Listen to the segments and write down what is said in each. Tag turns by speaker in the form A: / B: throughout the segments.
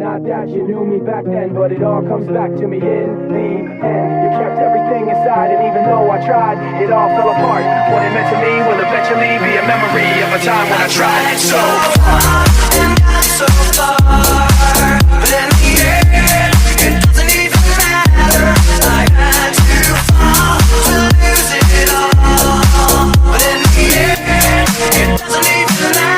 A: Not that you knew me back then, but it all comes back to me in the end. You kept everything inside, and even though I tried, it all fell apart. What it meant to me will eventually be a memory of a time when I tried so hard and got so far, but in the end, it doesn't even matter. I had to fall to lose it all, but in the end, it doesn't even matter.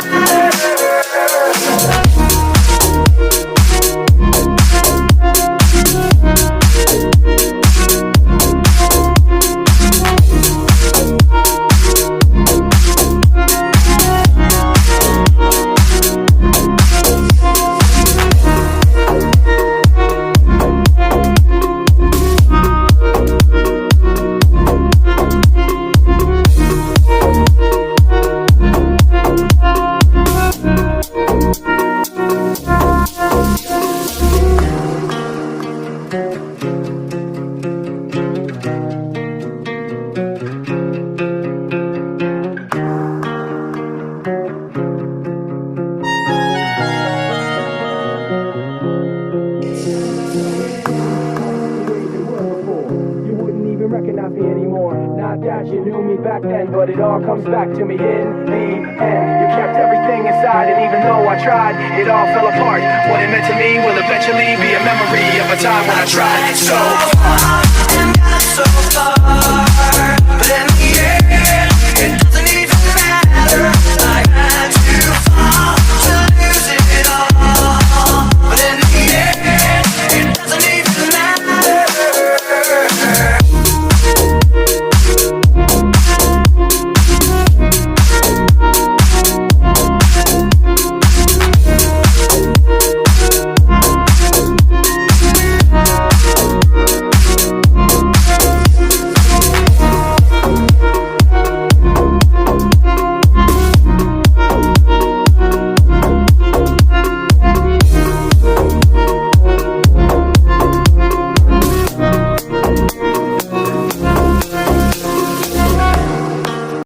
A: Recognize me anymore. Not that you knew me back then, but it all comes back to me in the end. You kept everything inside, and even though I tried, it all fell apart. What it meant to me will eventually be a memory of a time when I tried so hard and got so far.